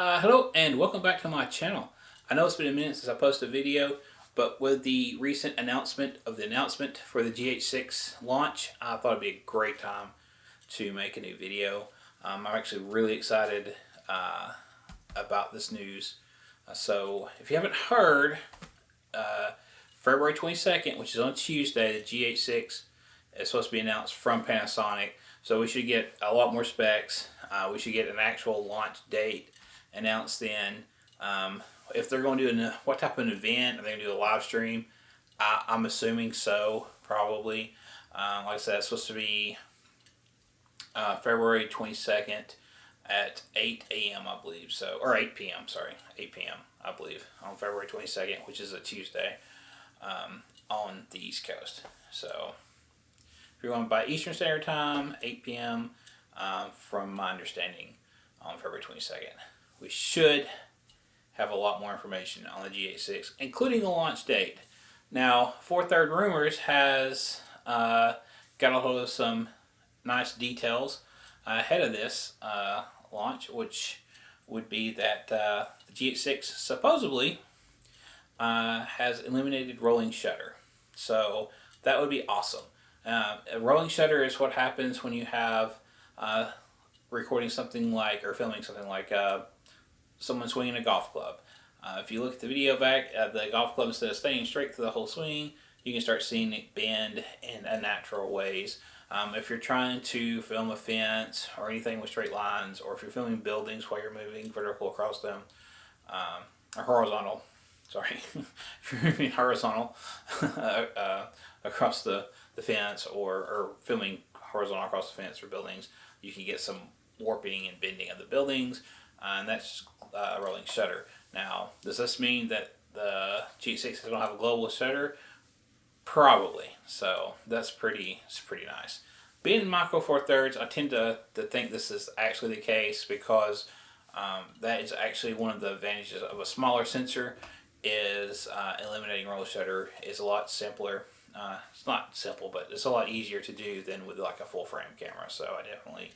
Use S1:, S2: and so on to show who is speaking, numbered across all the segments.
S1: Hello and welcome back to my channel. I know it's been a minute since I posted a video, but with the recent announcement for the GH6 launch, I thought it'd be a great time to make a new video. I'm actually really excited about this news. So if you haven't heard, February 22nd, which is on Tuesday, the GH6 is supposed to be announced from Panasonic. So we should get a lot more specs. We should get an actual launch date announced then. If they're going to do what type of an event, are they going to do a live stream? I'm assuming so, probably. Like I said, it's supposed to be February 22nd at 8 a.m. I believe, so, or 8 p.m. Sorry, 8 p.m. I believe on February 22nd, which is a Tuesday on the East Coast. So if you're going by Eastern Standard Time, 8 p.m. From my understanding, on February 22nd. We should have a lot more information on the GH6, including the launch date. Now, Fourthird Rumors has got a hold of some nice details ahead of this launch, which would be that the GH6 supposedly has eliminated rolling shutter. So that would be awesome. A rolling shutter is what happens when you have recording something like, or filming something like someone swinging a golf club. If you look at the video back, the golf club, instead of staying straight through the whole swing, you can start seeing it bend in unnatural ways. If you're trying to film a fence or anything with straight lines, or if you're filming buildings while you're moving vertical across them, or horizontal, sorry, if you're moving horizontal across the fence, or filming horizontal across the fence or buildings, you can get some warping and bending of the buildings, and that's rolling shutter. Now, does this mean that the GH6 is going to have a global shutter? Probably. So that's pretty nice. Being in micro four thirds, I tend to think this is actually the case, because that is actually one of the advantages of a smaller sensor. Is eliminating roll shutter is a lot simpler. It's not simple, but it's a lot easier to do than with like a full frame camera. So I definitely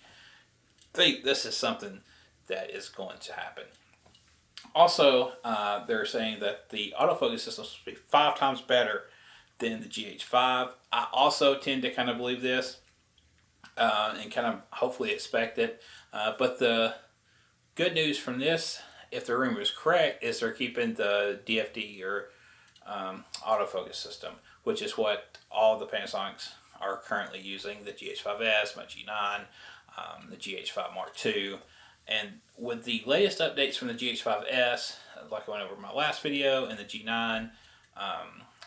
S1: think this is something that is going to happen. Also, they're saying that the autofocus system is supposed to be 5 times better than the GH5. I also tend to kind of believe this and kind of hopefully expect it. But the good news from this, if the rumor is correct, is they're keeping the DFD, or autofocus system, which is what all the Panasonics are currently using, the GH5S, my G9, the GH5 Mark II. And with the latest updates from the GH5S, like I went over in my last video, and the G9,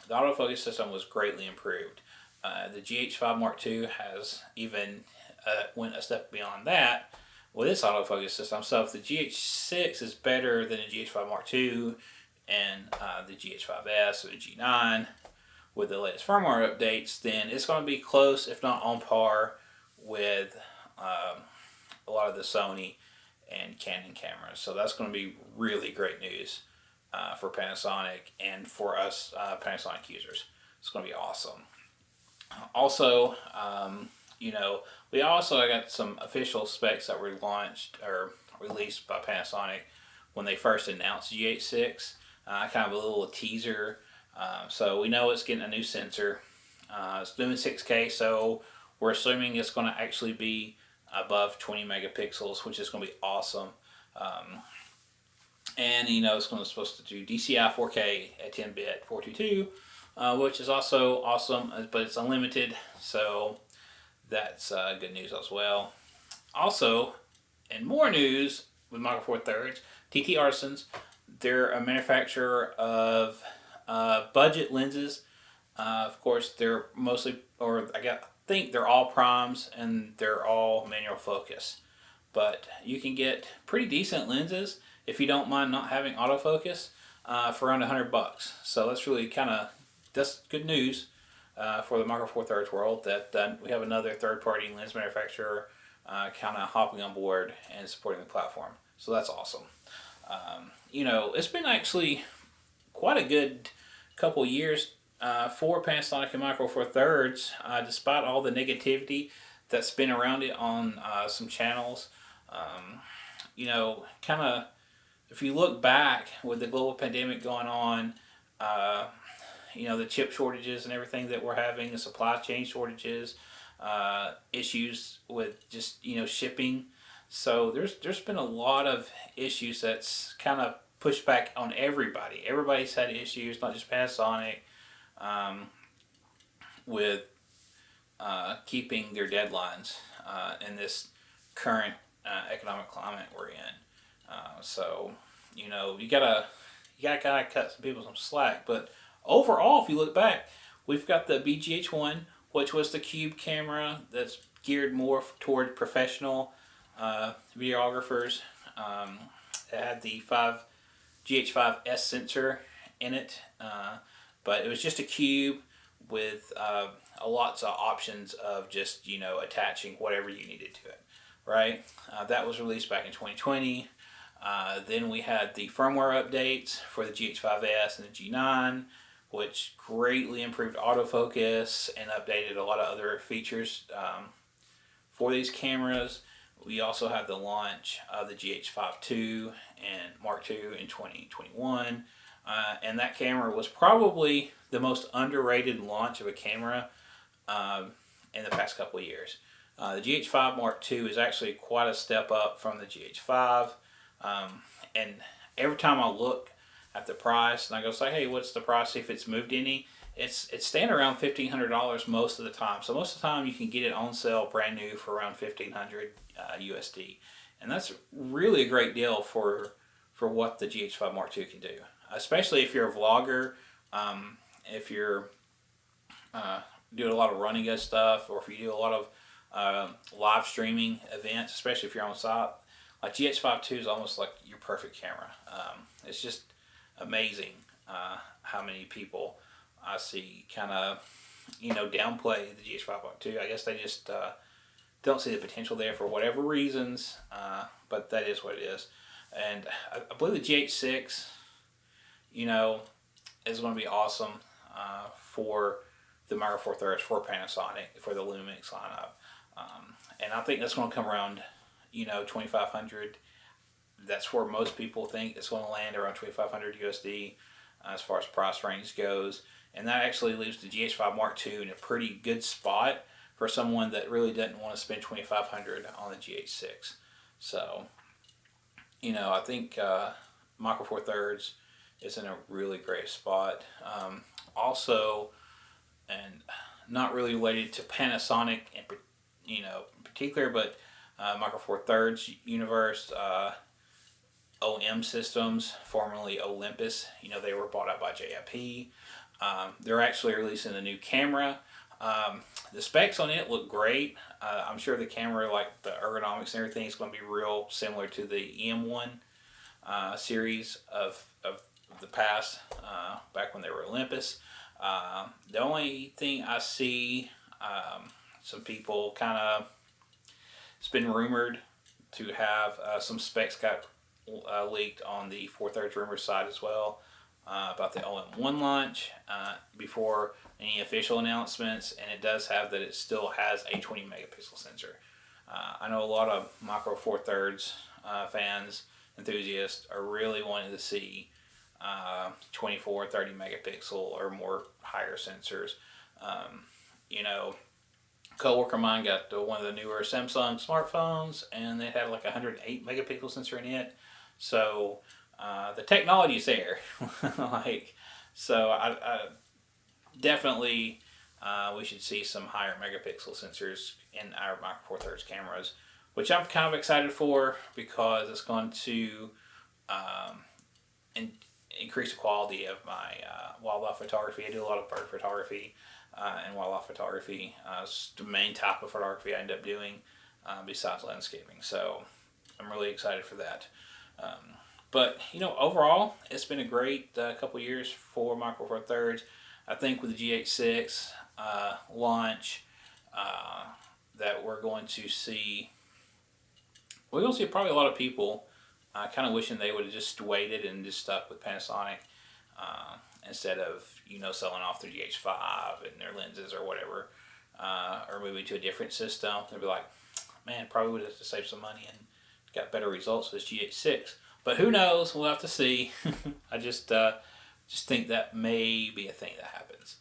S1: the autofocus system was greatly improved. The GH5 Mark II has even went a step beyond that with its autofocus system. So if the GH6 is better than the GH5 Mark II and the GH5S or the G9 with the latest firmware updates, then it's going to be close, if not on par, with a lot of the Sony and Canon cameras. So that's going to be really great news for Panasonic and for us Panasonic users. It's going to be awesome. Also, we also got some official specs that were launched or released by Panasonic when they first announced GH6. Kind of a little teaser. So we know it's getting a new sensor. It's doing 6K, so we're assuming it's going to actually be above 20 megapixels, which is going to be awesome. And it's supposed to do DCI 4K at 10-bit 422, which is also awesome, but it's unlimited, so that's good news as well. Also, and more news with Micro Four Thirds, TT Artisans, they're a manufacturer of budget lenses. Of course, they're mostly, I think they're all primes, and they're all manual focus. But you can get pretty decent lenses if you don't mind not having autofocus for around $100. So that's really that's good news for the Micro Four Thirds world, that we have another third-party lens manufacturer kind of hopping on board and supporting the platform. So that's awesome. It's been actually quite a good couple years for Panasonic and Micro Four Thirds, despite all the negativity that's been around it on some channels. Kind of if you look back with the global pandemic going on, uh, the chip shortages and everything that we're having, the supply chain shortages, issues with just shipping. So there's been a lot of issues that's kind of pushed back on everybody. Everybody's had issues, not just Panasonic, um, with keeping their deadlines in this current economic climate we're in. So you gotta kind of cut some people some slack. But overall, if you look back, we've got the BGH1, which was the cube camera that's geared more toward professional videographers. It had the GH5S sensor in it, but it was just a cube with lots of options of just attaching whatever you needed to it. Right, that was released back in 2020. Then we had the firmware updates for the GH5S and the G9, which greatly improved autofocus and updated a lot of other features for these cameras. We also had the launch of the GH5 and Mark II in 2021. And that camera was probably the most underrated launch of a camera in the past couple of years. The GH5 Mark II is actually quite a step up from the GH5. And every time I look at the price and I go say, hey, what's the price, if it's moved any, it's staying around $1,500 most of the time. So most of the time you can get it on sale brand new for around $1,500 USD. And that's really a great deal for what the GH5 Mark II can do. Especially if you're a vlogger, if you're doing a lot of running good stuff, or if you do a lot of live streaming events, especially if you're on site. Like GH5 II is almost like your perfect camera. It's just amazing how many people I see kind of downplay the GH5 Mark II. I guess they just don't see the potential there for whatever reasons, but that is what it is. And I believe the GH6, is going to be awesome for the Micro Four Thirds, for Panasonic, for the Lumix lineup. And I think that's going to come around, $2,500. That's where most people think it's going to land, around $2,500 USD as far as price range goes. And that actually leaves the GH5 Mark II in a pretty good spot for someone that really doesn't want to spend $2,500 on the GH6. So, I think Micro Four Thirds is in a really great spot. Also, and not really related to Panasonic in particular, but Micro Four Thirds universe, OM Systems, formerly Olympus. They were bought out by JIP. They're actually releasing a new camera. The specs on it look great. I'm sure the camera, like the ergonomics and everything, is going to be real similar to the EM1 series of the past, back when they were Olympus. The only thing I see, some people kind of, it's been rumored to have some specs got leaked on the Four Thirds rumor side as well, about the OM1 launch before any official announcements, and it does have that it still has a 20 megapixel sensor. I know a lot of Micro Four Thirds fans, enthusiasts, are really wanting to see 24, 30 megapixel or more higher sensors. Co-worker of mine got one of the newer Samsung smartphones, and they had like a 108 megapixel sensor in it. So the technology's there. I definitely we should see some higher megapixel sensors in our Micro Four Thirds cameras, which I'm kind of excited for, because it's going to increase the quality of my wildlife photography. I do a lot of bird photography and wildlife photography. It's the main type of photography I end up doing besides landscaping. So I'm really excited for that. But overall, it's been a great couple years for Micro Four Thirds. I think with the GH6 launch, that we're going to see probably a lot of people kind of wishing they would have just waited and just stuck with Panasonic instead of selling off their GH5 and their lenses or whatever, or moving to a different system. They'd be like, man, probably would have saved some money and got better results with this GH6. But who knows? We'll have to see. I just think that may be a thing that happens.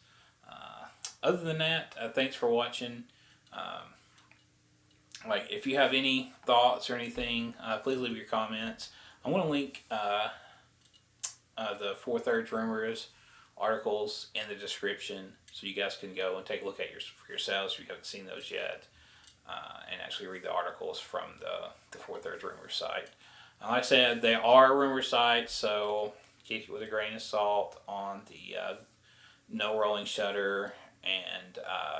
S1: Other than that, thanks for watching. Um, like, if you have any thoughts or anything, please leave your comments. I want to link the 4/3 rumors articles in the description, so you guys can go and take a look at for yourselves if you haven't seen those yet, and actually read the articles from the 4/3 rumor site. Like I said, they are rumor sites, so keep it with a grain of salt on the no rolling shutter and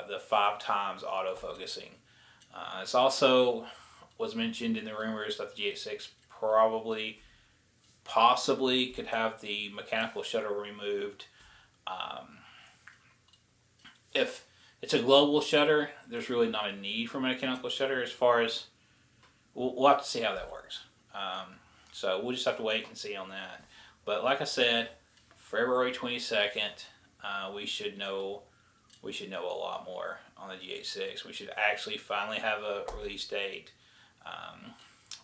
S1: the 5 times autofocusing. It's also was mentioned in the rumors that the GH6 possibly could have the mechanical shutter removed. If it's a global shutter, there's really not a need for mechanical shutter. As far as we'll have to see how that works. So we'll just have to wait and see on that. But like I said, February 22nd, we should know a lot more on the GH6. We should actually finally have a release date.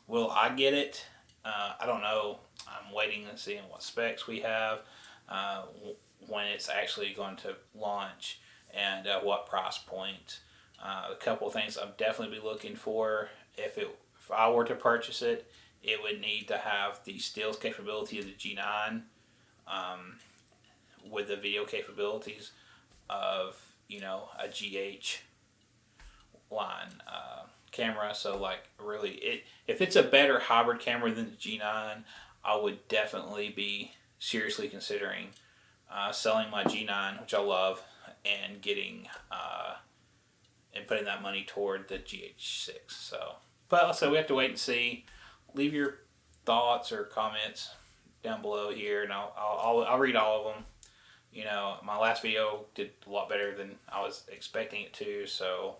S1: Will I get it? I don't know. I'm waiting and seeing what specs we have, when it's actually going to launch, and what price point. A couple of things I'll definitely be looking for. If I were to purchase it, it would need to have the stills capability of the G9, with the video capabilities of a GH line camera. So like really, if it's a better hybrid camera than the G9, I would definitely be seriously considering selling my G9, which I love, and getting and putting that money toward the GH6. So, but also we have to wait and see. Leave your thoughts or comments down below here, and I'll read all of them. My last video did a lot better than I was expecting it to, so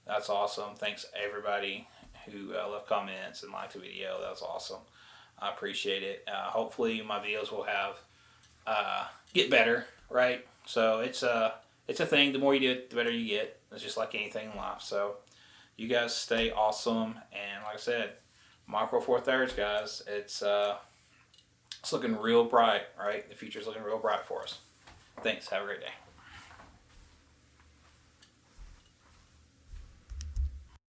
S1: that's awesome. Thanks everybody who left comments and liked the video. That was awesome. I appreciate it. Hopefully my videos will have get better, right? So it's a thing. The more you do it, the better you get. It's just like anything in life. So you guys stay awesome, and like I said, micro four thirds, guys. It's looking real bright, right? The future's looking real bright for us. Thanks. Have a great day.